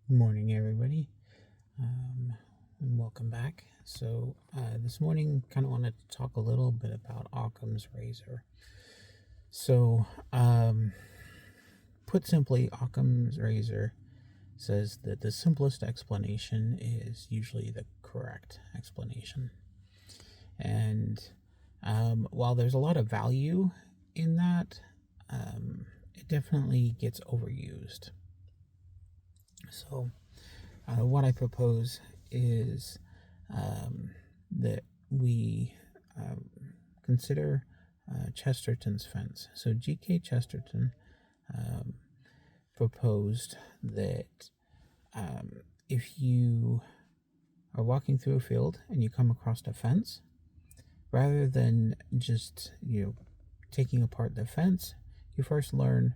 Good morning, everybody. And welcome back. So, this morning, kind of wanted to talk a little bit about Occam's razor. So, put simply, Occam's razor says that the simplest explanation is usually the correct explanation. And while there's a lot of value in that, it definitely gets overused. So, what I propose is that we consider Chesterton's fence. So G.K. Chesterton um, proposed that if you are walking through a field and you come across a fence, rather than just taking apart the fence, you first learn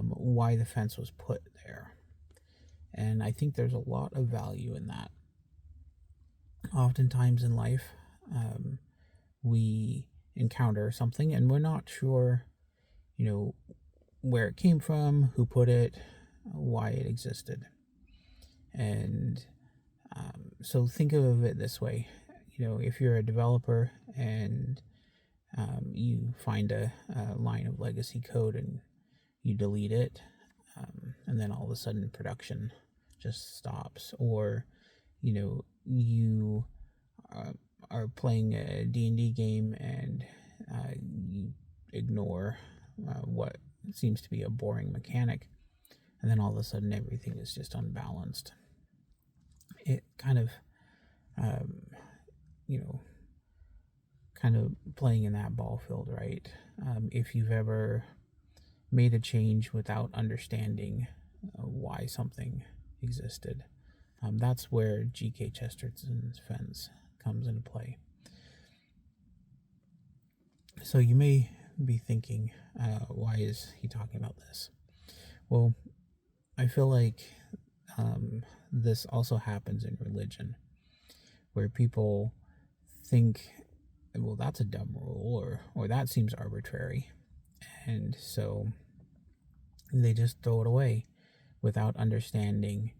why the fence was put there. And I think there's a lot of value in that. Oftentimes in life, we encounter something and we're not sure, where it came from, who put it, why it existed. And so think of it this way. If you're a developer and you find a line of legacy code and you delete it, and then all of a sudden production just stops, or you are playing a D&D game and you ignore what seems to be a boring mechanic, and then all of a sudden everything is just unbalanced. It kind of kind of playing in that ball field, right? If you've ever made a change without understanding why something existed, that's where G.K. Chesterton's fence comes into play. So you may be thinking, why is he talking about this? Well, I feel like this also happens in religion, where people think, well, that's a dumb rule, or that seems arbitrary, and so they just throw it away without understanding,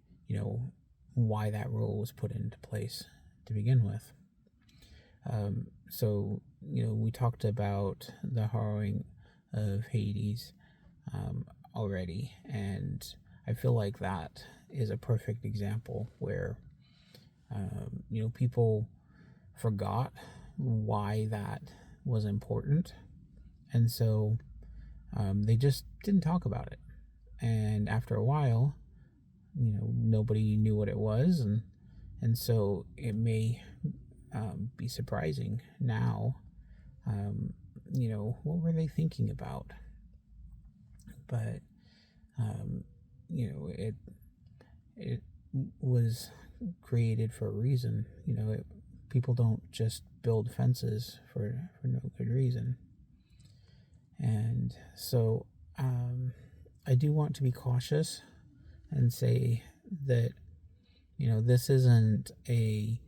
why that rule was put into place to begin with. So, we talked about the harrowing of Hades already, and I feel like that is a perfect example where, people forgot why that was important, and so they just didn't talk about it. And after a while, nobody knew what it was, and so it may be surprising now. What were they thinking about? But it was created for a reason. People don't just build fences for no good reason. And so I do want to be cautious and say that this isn't a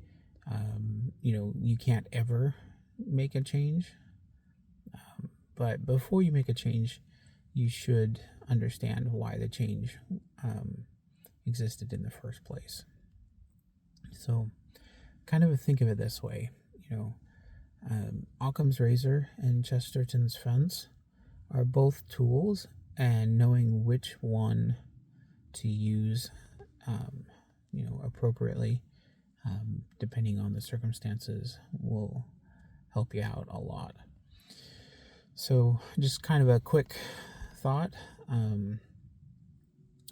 you can't ever make a change, but before you make a change, you should understand why the change existed in the first place. So kind of think of it this way. Occam's razor and Chesterton's fence are both tools, and knowing which one to use appropriately, depending on the circumstances, will help you out a lot. So just kind of a quick thought.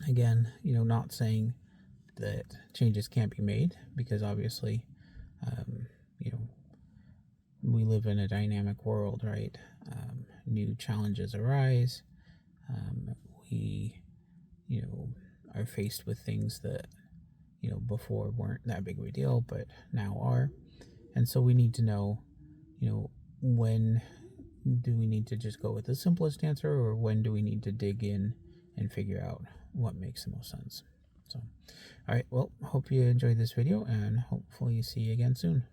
Again, not saying that changes can't be made, because obviously we live in a dynamic world, right? New challenges arise. We are faced with things that before weren't that big of a deal, but now are. And so we need to know, when do we need to just go with the simplest answer, or when do we need to dig in and figure out what makes the most sense? So, all right, well, hope you enjoyed this video, and hopefully see you again soon.